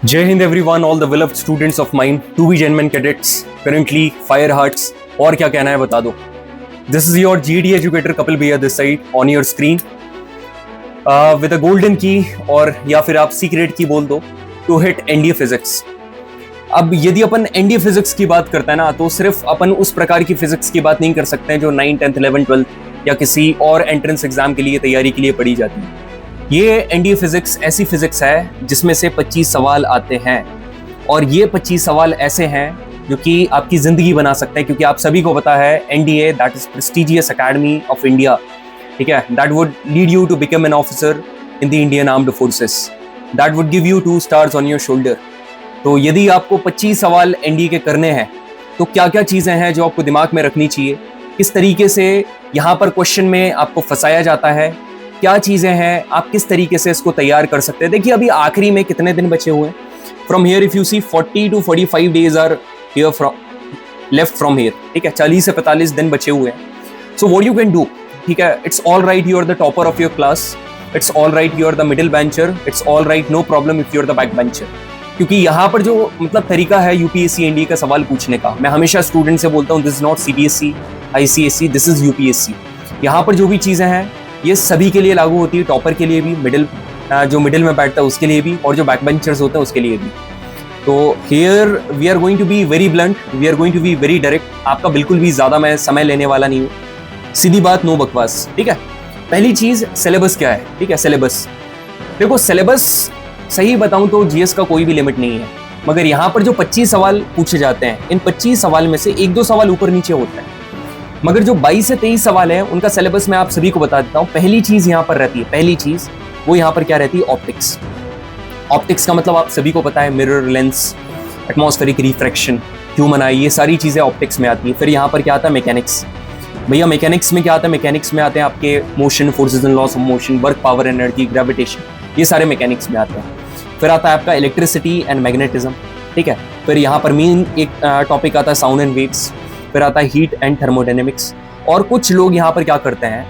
Jai Hind everyone, all the beloved students of mine, to be genuine cadets, currently fire hearts, और क्या कहना है बता दो. This is your GD educator Kapil Bhaiya this side on your screen with a golden key और या फिर आप secret key बोल दो to hit NDA physics. अब यदि अपन NDA physics की बात करते हैं ना तो सिर्फ अपन उस प्रकार की फिजिक्स की बात नहीं कर सकते हैं जो 9, 10, 11, 12 या किसी और एंट्रेंस एग्जाम के लिए तैयारी के लिए पढ़ी जाती है. ये एनडीए फिजिक्स ऐसी फिजिक्स है जिसमें से 25 सवाल आते हैं और ये 25 सवाल ऐसे हैं जो कि आपकी जिंदगी बना सकते हैं, क्योंकि आप सभी को पता है NDA that is prestigious academy of India, ठीक है, that would lead you to become an officer in the Indian armed forces, that would give you 2 stars on your shoulder. तो यदि आपको 25 सवाल एनडीए के करने हैं तो क्या क्या चीज़ें हैं जो आपको दिमाग में रखनी चाहिए, किस तरीके से यहाँ पर क्वेश्चन में आपको फंसाया जाता है, क्या चीज़ें हैं, आप किस तरीके से इसको तैयार कर सकते हैं. देखिए अभी आखिरी में कितने दिन बचे हुए हैं. From here if you see 40 to 45 days are here from left from here, ठीक है, 40 से 45 दिन बचे हुए हैं. So what you can do, ठीक है, it's all right you are the topper of your class, it's all right you are the middle bencher, it's all right no problem if you are the back bencher. क्योंकि यहाँ पर जो मतलब तरीका है UPSC NDA का सवाल पूछने का, मैं हमेशा स्टूडेंट से बोलता हूँ this is not CBSE ICSE, this is UPSC. यहाँ पर जो भी चीज़ें हैं ये सभी के लिए लागू होती है, टॉपर के लिए भी, जो मिडिल में बैठता है उसके लिए भी, और जो बैक बेंचर्स होते हैं उसके लिए भी. तो here we are going to be very blunt, we are going to be very direct. आपका बिल्कुल भी ज़्यादा मैं समय लेने वाला नहीं हूँ, सीधी बात, नो बकवास, ठीक है. पहली चीज़ सिलेबस क्या है, ठीक है. सिलेबस देखो, सिलेबस सही बताऊँ तो जीएस का कोई भी लिमिट नहीं है, मगर यहाँ पर जो 25 सवाल पूछे जाते हैं इन 25 सवाल में से 1-2 सवाल ऊपर नीचे होते हैं, मगर जो 22 से 23 सवाल हैं उनका सिलेबस मैं आप सभी को बता देता हूँ. पहली चीज़ यहाँ पर रहती है, पहली चीज़ वो यहाँ पर क्या रहती है, ऑप्टिक्स. ऑप्टिक्स का मतलब आप सभी को पता है, mirror, lens, atmospheric refraction, human आई, ये सारी चीज़ें ऑप्टिक्स में आती है. फिर यहाँ पर क्या आता है, मैकेनिक्स. भैया मैकेनिक्स में क्या आता है, मैकेनिक्स में आते हैं आपके motion, forces and loss of motion, work, power, energy, gravitation, ये सारे मैकेनिक्स में आते हैं. फिर आता है आपका इलेक्ट्रिसिटी एंड मैग्नेटिज्म, ठीक है. फिर यहाँ पर मेन एक टॉपिक आता है साउंड एंड वेव्स. फिर आता है हीट एंड थर्मोडायनेमिक्स. और कुछ लोग यहाँ पर क्या करते हैं,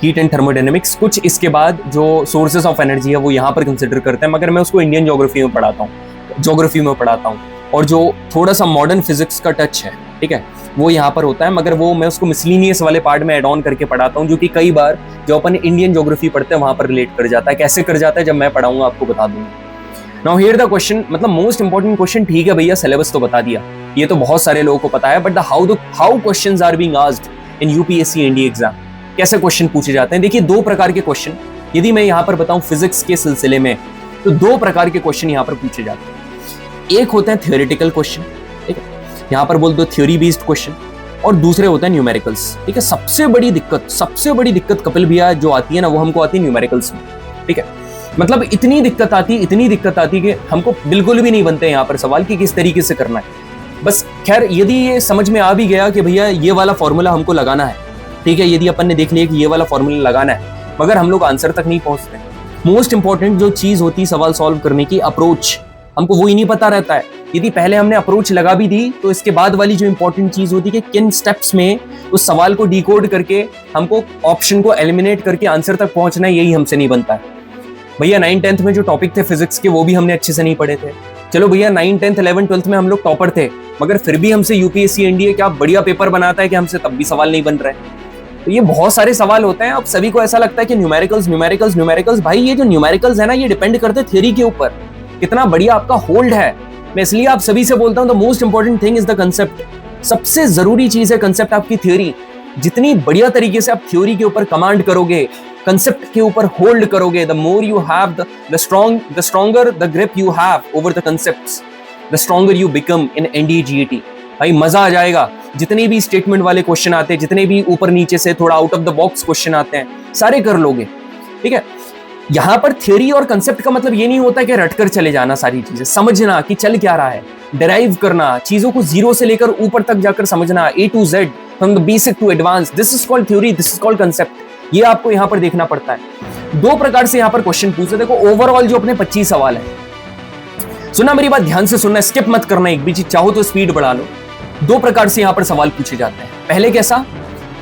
हीट एंड थर्मोडायनेमिक्स, कुछ इसके बाद जो सोर्सेज ऑफ एनर्जी है वो यहाँ पर कंसिडर करते हैं, मगर मैं उसको इंडियन ज्योग्राफी में पढ़ाता हूँ, और जो थोड़ा सा मॉडर्न फिजिक्स का टच है, ठीक है, वो यहाँ पर होता है, मगर वो मैं उसको मिसलिनियस वाले पार्ट में एड ऑन करके पढ़ाता हूँ, जो कि कई बार जो अपन इंडियन ज्योग्राफी पढ़ते हैं वहाँ पर रिलेट कर जाता है. कैसे कर जाता है जब मैं पढ़ाऊंगा आपको बता दूंगा. नाउ हियर द क्वेश्चन, मतलब मोस्ट इंपॉर्टेंट क्वेश्चन, ठीक है भैया सिलेबस तो बता दिया, ये तो बहुत सारे लोगों को पता है, but how questions are being asked in UPSC NDA exam, कैसे क्वेश्चन पूछे जाते हैं. देखिए 2 प्रकार के क्वेश्चन यदि मैं यहाँ पर बताऊं फिजिक्स के सिलसिले में, तो 2 प्रकार के क्वेश्चन यहाँ पर पूछे जाते हैं. एक होते हैं थियोरेटिकल क्वेश्चन, ठीक है, यहाँ पर बोल दो थ्योरी बेस्ड क्वेश्चन, और दूसरे होते हैं न्यूमेरिकल्स, ठीक है. सबसे बड़ी दिक्कत कपिल भैया जो आती है ना, वो हमको आती है न्यूमेरिकल्स में, ठीक है. मतलब इतनी दिक्कत आती कि हमको बिल्कुल भी नहीं बनते यहाँ पर सवाल कि किस तरीके से करना है. बस खैर यदि ये समझ में आ भी गया कि भैया ये वाला फॉर्मूला हमको लगाना है, ठीक है, यदि अपन ने देख लिया कि ये वाला फॉर्मूला लगाना है, मगर हम लोग आंसर तक नहीं पहुंचते. मोस्ट इंपॉर्टेंट जो चीज होती है सवाल सॉल्व करने की, अप्रोच, हमको वो ही नहीं पता रहता है. यदि पहले हमने अप्रोच लगा भी दी तो इसके बाद वाली जो इंपॉर्टेंट चीज होती है कि किन स्टेप्स में उस सवाल को डिकोड करके हमको ऑप्शन को एलिमिनेट करके आंसर तक पहुंचना है, यही हमसे नहीं बनता है. भैया 9, 10th में जो टॉपिक थे फिजिक्स के वो भी हमने अच्छे से नहीं पढ़े थे. चलो भैया 9, 10th, 11, 12th में हम लोग टॉपर थे, मगर फिर भी हमसे यूपीएससी एनडीए क्या बढ़िया पेपर बनाता है कि हमसे तब भी सवाल नहीं बन रहे. तो ये बहुत सारे सवाल होते हैं. अब सभी को ऐसा लगता है कि न्यूमेरिकल्स, भाई ये जो न्यूमेरिकल्स है ना, ये डिपेंड करते हैं थ्योरी के ऊपर, कितना बढ़िया आपका होल्ड है. मैं इसलिए आप सभी से बोलता हूँ the most important thing is the concept. सबसे जरूरी चीज है कंसेप्ट, आपकी थ्योरी. जितनी बढ़िया तरीके से आप थ्योरी के ऊपर कमांड करोगे, कंसेप्ट के ऊपर होल्ड करोगे, the more you have the stronger the grip you have over the concepts, the stronger you become in NDA GAT. भाई मजा आ जाएगा. जितने भी स्टेटमेंट वाले क्वेश्चन आते हैं, जितने भी ऊपर नीचे से थोड़ा out of the box question आते हैं, सारे कर लोगे, ठीक है. यहाँ पर थ्योरी और कंसेप्ट का मतलब ये नहीं होता कि रटकर चले जाना, सारी चीजें समझना कि चल क्या रहा है, डिराइव करना, चीजों को जीरो से लेकर ऊपर तक जाकर समझना, A to Z from the basic to advance. This is called theory, this is called concept. ये आपको यहाँ पर देखना पड़ता है. 2 प्रकार से यहाँ पर क्वेश्चन पूछे. देखो ओवरऑल जो अपने 25 सवाल है, सुना मेरी बात ध्यान से सुनना, स्किप मत करना एक भी चीज, चाहो तो स्पीड बढ़ा लो. 2 प्रकार से यहाँ पर सवाल पूछे जाते हैं. पहले कैसा,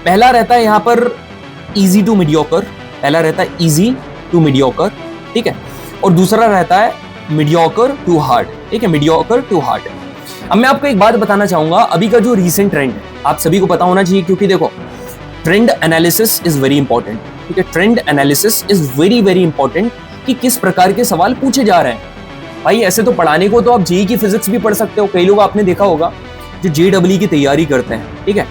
पहला रहता है यहाँ पर इजी टू मीडियोकर, ठीक है, और दूसरा रहता है मीडियोकर टू हार्ड, ठीक है, मीडियोकर टू हार्ड। अब मैं आपको एक बात बताना चाहूंगा, अभी का जो रीसेंट ट्रेंड है आप सभी को पता होना चाहिए, क्योंकि देखो trend analysis is very important, ठीक है, trend analysis is very very important कि किस प्रकार के सवाल पूछे जा रहे हैं। भाई ऐसे तो पढ़ाने को तो आप जेई की फिजिक्स भी पढ़ सकते हो, कई लोग आपने देखा होगा जो जेईई की तैयारी करते हैं, ठीक है,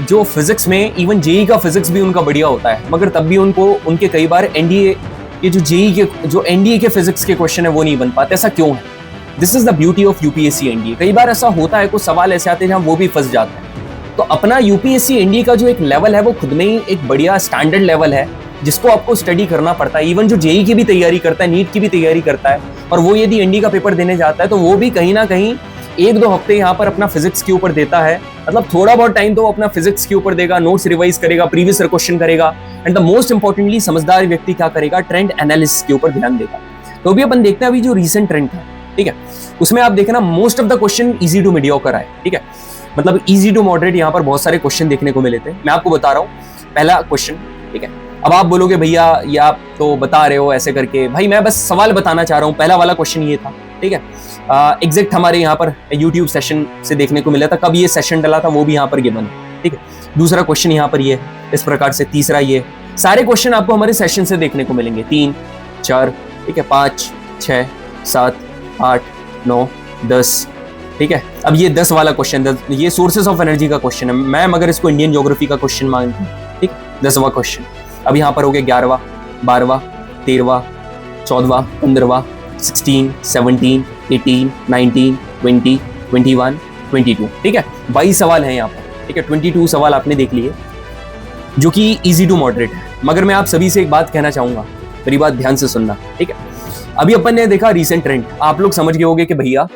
जो फिजिक्स में इवन जेई का फिजिक्स भी उनका बढ़िया होता है, मगर तब भी उनके कई बार एनडीए के जो जेई के जो एनडीए के फिजिक्स के क्वेश्चन है वो नहीं बन पाते। ऐसा क्यों है? This is the beauty of UPSC NDA. कई बार ऐसा होता है, कुछ सवाल ऐसे आते हैं जहां वो भी फंस जाते हैं। तो अपना यूपीएससी एनडीए का जो एक लेवल है वो खुद में ही एक बढ़िया स्टैंडर्ड लेवल है जिसको आपको स्टडी करना पड़ता है। इवन जो जेई की भी तैयारी करता है, नीट की भी तैयारी करता है, और वो यदि एनडीए का पेपर देने जाता है तो वो भी कहीं ना कहीं 1-2 हफ्ते यहाँ पर अपना फिजिक्स के ऊपर देता है। मतलब थोड़ा बहुत टाइम तो वो अपना फिजिक्स के ऊपर देगा, नोट्स रिवाइज करेगा, प्रीवियस क्वेश्चन करेगा, एंड द मोस्ट इंपॉर्टेंटली समझदार व्यक्ति क्या करेगा, ट्रेंड एनालिसिस के ऊपर ध्यान देगा। तो अभी अपन देखते हैं अभी जो रीसेंट ट्रेंड था, ठीक है, उसमें आप देखना most of the question easy to mediocre आए, ठीक है, मतलब इजी टू मॉडरेट यहाँ पर बहुत सारे क्वेश्चन देखने को मिले थे। मैं आपको बता रहा हूँ पहला क्वेश्चन, ठीक है। अब आप बोलोगे भैया ये आप तो बता रहे हो ऐसे करके, भाई मैं बस सवाल बताना चाह रहा हूँ। पहला वाला क्वेश्चन ये था, ठीक है, एग्जैक्ट हमारे यहाँ पर यूट्यूब सेशन से देखने को मिला था, कब ये सेशन डला था वो भी यहाँ पर गिवन है, ठीक है। दूसरा क्वेश्चन यहाँ पर ये है इस प्रकार से, तीसरा ये, सारे क्वेश्चन आपको हमारे सेशन से देखने को मिलेंगे, 3, 4, ठीक है, 5, 6, 7, 8, 9, 10, ठीक है। अब ये 10 वाला क्वेश्चन, ये सोर्सेस ऑफ एनर्जी का क्वेश्चन है, मैं मगर इसको इंडियन ज्योग्राफी का क्वेश्चन मानता हूँ, ठीक, 10वां क्वेश्चन। अब यहाँ पर हो गया 11वां, 12वां, 13वां, 14वां, 15वां, 16, 17, 18, 19, 20, 21, 22, ठीक है, 22 सवाल हैं यहाँ पर, ठीक है, 22 सवाल आपने देख लिए जो कि इजी टू मॉडरेट है। मगर मैं आप सभी से एक बात कहना चाहूंगा, मेरी बात ध्यान से सुनना, ठीक है। अभी अपन ने देखा रीसेंट ट्रेंड, आप लोग समझ गए होंगे कि भैया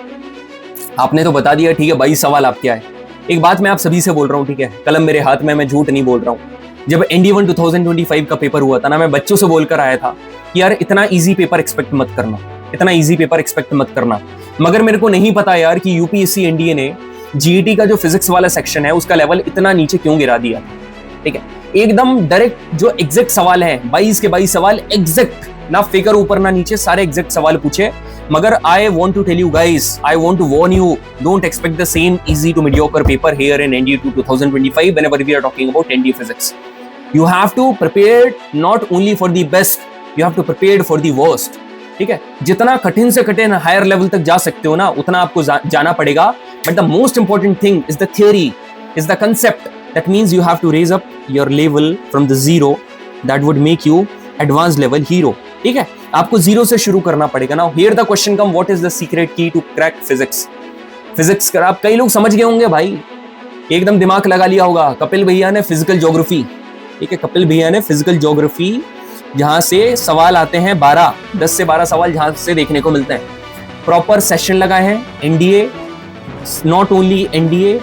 आपने तो बता दिया, ठीक है, 22 सवाल आप क्या है। एक बात मैं आप सभी से बोल रहा हूँ, ठीक है, कलम मेरे हाथ में, मैं झूठ नहीं बोल रहा हूँ। जब ND1 2025 का पेपर हुआ था ना, मैं बच्चों से बोलकर आया था कि यार इतना इजी पेपर एक्सपेक्ट मत करना, इतना इजी पेपर एक्सपेक्ट मत करना। मगर मेरे को नहीं पता यार कि यूपीएससी एनडीए ने जीईटी का जो फिजिक्स वाला सेक्शन है उसका लेवल इतना नीचे क्यों गिरा दिया, ठीक है। एकदम डायरेक्ट जो एग्जैक्ट सवाल है, 22 के 22 सवाल एग्जैक्ट, ना फिगर ऊपर ना नीचे, सारे एग्जैक्ट सवाल पूछे। मगर I want to tell you guys, I want to warn you, don't expect the same easy to mediocre paper here in ND2 2025 whenever we are talking about ND physics. You have to prepare not only for the best, you have to prepare for the worst, ठीक है। जितना कठिन से कठिन higher level तक जा सकते हो ना, उतना आपको जाना पड़ेगा। But the most important thing is the theory, is the concept, that means you have to raise up your level from the zero, that would make you advance level hero, ठीक है। आपको जीरो से शुरू करना पड़ेगा। Now here the question come, what is the secret key to crack physics. Physics कर आप कई लोग समझ गए होंगे भाई, एकदम दिमाग लगा लिया होगा। कपिल भैया ने फिजिकल ज्योग्राफी, ठीक है, कपिल भैया ने फिजिकल ज्योग्राफी, जहां से सवाल आते हैं 10 से 12 सवाल जहां से देखने को मिलते हैं। प्रॉपर सेशन लगाए हैं, NDA, not only NDA,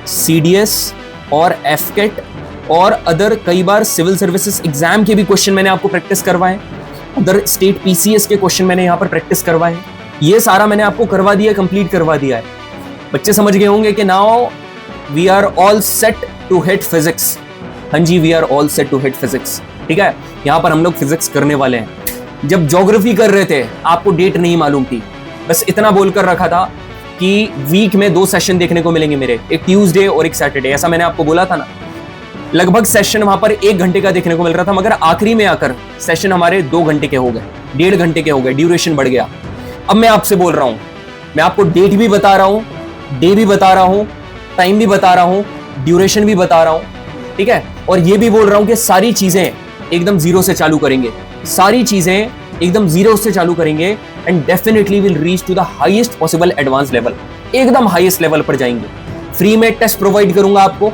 CDS और एफकेट और अदर कई बार सिविल सर्विसेज एग्जाम के भी क्वेश्चन मैंने आपको प्रैक्टिस करवाए, अदर स्टेट पीसीएस के क्वेश्चन मैंने यहाँ पर प्रैक्टिस करवाए। ये सारा मैंने आपको करवा दिया, कंप्लीट करवा दिया है। बच्चे समझ गए होंगे कि now we are all set to hit physics. हाँ जी, we are all set to hit physics, ठीक है। यहाँ पर हम लोग फिजिक्स करने वाले हैं। जब ज्योग्राफी कर रहे थे आपको डेट नहीं मालूम थी, बस इतना बोलकर रखा था कि वीक में 2 सेशन देखने को मिलेंगे मेरे, एक ट्यूसडे और एक सैटरडे, ऐसा मैंने आपको बोला था ना। लगभग सेशन वहां पर 1 घंटे का देखने को मिल रहा था, मगर आखिरी में आकर सेशन हमारे 2 घंटे के हो गए, 1.5 घंटे के हो गए, ड्यूरेशन बढ़ गया। अब मैं आपसे बोल रहा हूं, मैं आपको डेट भी बता रहा हूं, डे भी बता रहा हूं, टाइम भी बता रहा हूं, ड्यूरेशन भी बता रहा हूं, ठीक है। और ये भी बोल रहा हूं कि सारी चीजें एकदम जीरो से चालू करेंगे, सारी चीजें एकदम जीरो से चालू करेंगे and definitely will reach to the highest possible advance level, एकदम हाईएस्ट लेवल पर जाएंगे। फ्री में टेस्ट प्रोवाइड करूंगा आपको,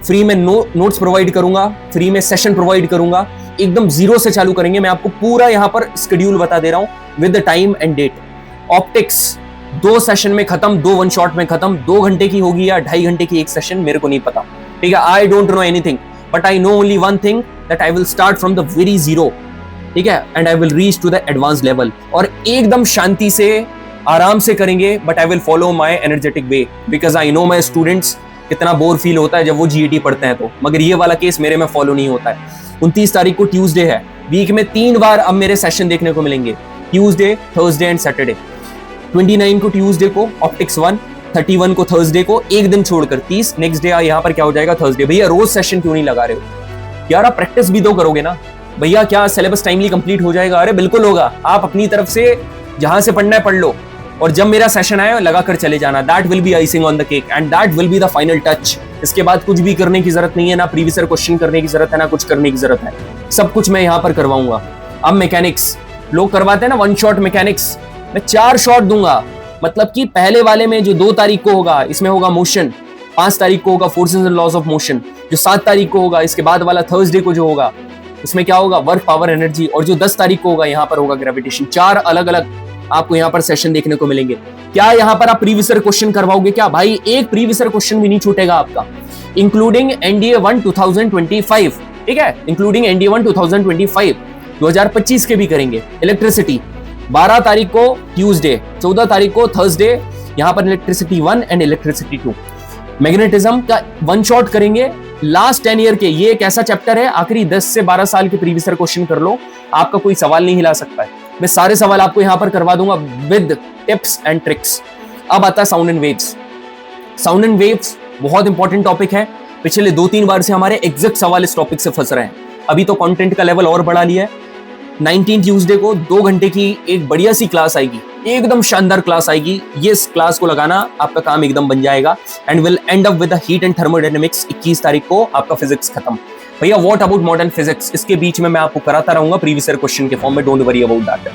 फ्री में नोट्स प्रोवाइड करूंगा, फ्री में सेशन प्रोवाइड करूंगा, एकदम जीरो से चालू करेंगे। मैं आपको पूरा यहाँ पर शेड्यूल बता दे रहा हूं with the time and date. Optics 2 session में खत्म, 2 वन शॉट में खत्म, 2 घंटे की होगी या 2.5 घंटे की एक सेशन, मेरे को नहीं पता, ठीक है। I don't know anything but I know only one thing, that I will start from the very zero, ठीक है, and I will reach to the advance level. और एकदम शांति से आराम से करेंगे, but I will follow my energetic way, because I know my students कितना बोर फील होता है जब वो जीईटी पढ़ते हैं तो, मगर ये वाला केस मेरे में फॉलो नहीं होता है। 29 तारीख को ट्यूसडे है, वीक में 3 बार अब मेरे सेशन देखने को मिलेंगे। Tuesday, Thursday and Saturday. 29 को ट्यूसडे को ऑप्टिक्स 1, 31 को थर्सडे को, एक दिन छोड़कर 30, नेक्स्ट डे यहाँ पर क्या हो जाएगा थर्सडे। भैया रोज सेशन क्यों नहीं लगा रहे हो यार, आप प्रैक्टिस भी तो करोगे ना भैया। क्या सिलेबस टाइमली कंप्लीट हो जाएगा? अरे बिल्कुल होगा। आप अपनी तरफ से जहां से पढ़ना है पढ़ लो, और जब मेरा सेशन आए लगा कर चले जाना। That will be icing on the cake and that will be the final touch. इसके बाद कुछ भी करने की जरूरत नहीं है, ना प्रीवियस ईयर क्वेश्चन करने की जरूरत है, ना कुछ करने की जरूरत है। सब कुछ मैं यहाँ पर करवाऊंगा। अब मैकेनिक्स लोग करवाते हैं ना 1 शॉट मैकेनिक्स, मैं 4 शॉट दूंगा। मतलब कि पहले वाले में जो 2 तारीख को होगा इसमें होगा मोशन, 5 तारीख को होगा forces and laws of motion, जो 7 तारीख को होगा इसके बाद वाला थर्सडे को जो होगा उसमें क्या होगा वर्क, पावर, एनर्जी, और जो 10 तारीख को होगा यहाँ पर होगा ग्रेविटेशन। 4 अलग अलग आपको यहाँ पर सेशन देखने को मिलेंगे। क्या यहाँ पर आप प्रीवियस ईयर क्वेश्चन करवाओगे क्या? भाई एक प्रीवियस ईयर क्वेश्चन भी नहीं छूटेगा आपका, इंक्लूडिंग एनडीए 1 2025, ठीक है, इंक्लूडिंग एनडीए 1 2025, 2025 के भी करेंगे। इलेक्ट्रिसिटी 12 तारीख को ट्यूसडे, 14 तारीख को थर्सडे, यहाँ पर इलेक्ट्रिसिटी 1 एंड इलेक्ट्रिसिटी 2। मैग्नेटिज्म का 1 शॉट करेंगे। लास्ट 10 ईयर के, ये एक ऐसा चैप्टर है आखिरी 10 से 12 साल के प्रीवियस ईयर क्वेश्चन कर लो, आपका कोई सवाल नहीं हिला सकता है। मैं सारे सवाल आपको यहां पर करवा दूंगा विद टिप्स एंड ट्रिक्स। अब आता है sound and waves. Sound and waves बहुत इंपॉर्टेंट टॉपिक है। पिछले 2-3 बार से हमारे एग्जैक्ट सवाल इस टॉपिक से फंस रहे हैं। अभी तो कंटेंट का लेवल और बढ़ा लिया है। 19 ट्यूसडे को 2 घंटे की एक बढ़िया सी क्लास आएगी, एकदम शानदार क्लास आएगी। ये इस क्लास को लगाना आपका काम एकदम बन जाएगा and will and up with the heat and thermodynamics. 21 तारीख को आपका फिजिक्स खत्म। भैया व्हाट अबाउट मॉडर्न फिजिक्स, इसके बीच में मैं आपको कराता रहूंगा प्रीवियस ईयर क्वेश्चन के फॉर्म में, डोंट वरी अबाउट दैट।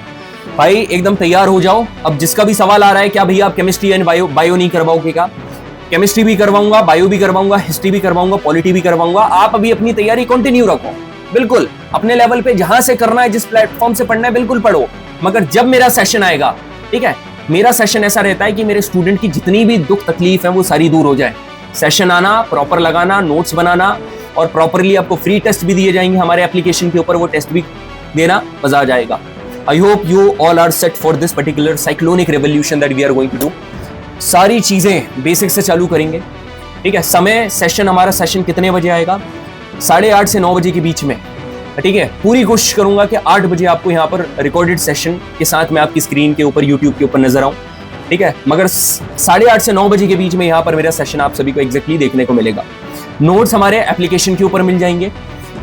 भाई एकदम तैयार हो जाओ। अब जिसका भी सवाल आ रहा है क्या भैया आप केमिस्ट्री एंड बायो नहीं करवाओगे क्या? केमिस्ट्री भी करवाऊंगा, बायो भी करवाऊंगा, हिस्ट्री भी करवाऊंगा, पॉलिटी भी करवाऊंगा। आप अभी अपनी तैयारी कंटिन्यू रखो, बिल्कुल अपने लेवल पे जहां से करना है, जिस प्लेटफॉर्म से पढ़ना है बिल्कुल पढ़ो। मगर जब मेरा सेशन आएगा, ठीक है, मेरा सेशन ऐसा रहता है कि मेरे स्टूडेंट की जितनी भी दुख तकलीफ है वो सारी दूर हो जाए। सेशन आना, प्रॉपर लगाना, नोट्स बनाना, और प्रॉपरली आपको फ्री टेस्ट भी दिए जाएंगे हमारे एप्लीकेशन के ऊपर, वो टेस्ट भी देना, मजा आ जाएगा। I hope you all are set for this particular cyclonic revolution that we are going to do. सारी चीजें बेसिक से चालू करेंगे, ठीक है। समय सेशन, हमारा सेशन कितने बजे आएगा? 8:30 से 9 बजे के बीच में, ठीक है। पूरी कोशिश करूंगा कि 8 बजे आपको यहाँ पर रिकॉर्डेड सेशन के साथ मैं आपकी स्क्रीन के ऊपर, यूट्यूब के ऊपर नजर आऊं, ठीक है। मगर 8:30 से 9 बजे के बीच में यहाँ पर मेरा सेशन आप सभी को एग्जैक्टली देखने को मिलेगा। नोट्स हमारे एप्लीकेशन के ऊपर मिल जाएंगे।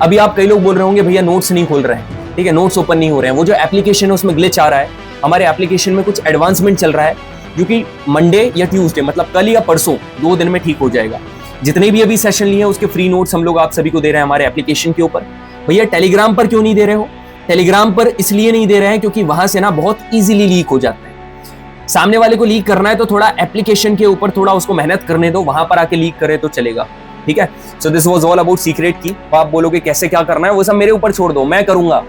अभी आप कई लोग बोल रहे होंगे भैया नोट्स नहीं खोल रहे हैं, ठीक है, नोट्स ओपन नहीं हो रहे हैं। वो जो एप्लीकेशन है उसमें ग्लिच आ रहा है। हमारे एप्लीकेशन में कुछ एडवांसमेंट चल रहा है, जो कि मंडे या ट्यूसडे, मतलब कल या परसों, 2 दिन में ठीक हो जाएगा। जितने भी अभी सेशन लिए हैं उसके फ्री नोट्स हम लोग आप सभी को दे रहे हैं हमारे एप्लीकेशन के ऊपर। भैया टेलीग्राम पर क्यों नहीं दे रहे हो? टेलीग्राम पर इसलिए नहीं दे रहे हैं क्योंकि वहां से ना बहुत इजीली लीक हो जाता है। सामने वाले को लीक करना है तो थोड़ा एप्लीकेशन के ऊपर थोड़ा उसको मेहनत करने दो, वहां पर आके लीक करे तो चलेगा, ठीक है। सो this was all about secret की। तो आप बोलोगे कैसे क्या करना है, वो सब मेरे ऊपर छोड़ दो, मैं करूंगा,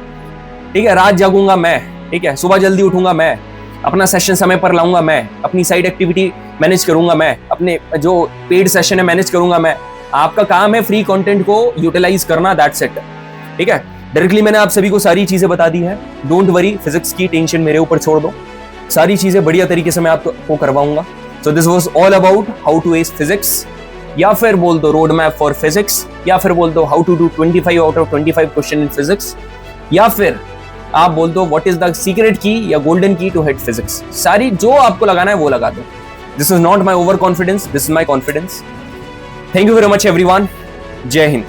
ठीक है। रात जागूंगा मैं, ठीक है, सुबह जल्दी उठूंगा मैं, अपना सेशन समय पर लाऊंगा मैं, अपनी साइड एक्टिविटी मैनेज करूंगा मैं, अपने जो पेड सेशन है मैनेज करूंगा मैं। आपका काम है फ्री कंटेंट को यूटिलाइज करना, दैट्स इट, ठीक है। डायरेक्टली मैंने आप सभी को सारी चीजें बता दी है। डोंट वरी, फिजिक्स की टेंशन मेरे ऊपर छोड़ दो, सारी चीजें बढ़िया तरीके से मैं आपको करवाऊंगा। So this was all about how to ace physics, या फिर बोल दो रोड मैप फॉर फिजिक्स, या फिर बोल दो how to do 25 out of 25 question in physics, या फिर आप बोल दो व्हाट इज द सीक्रेट की या गोल्डन की टू हिट फिजिक्स। सारी जो आपको लगाना है वो लगा दो। This is not my over confidence, this is my confidence. Thank you very much everyone. जय हिंद।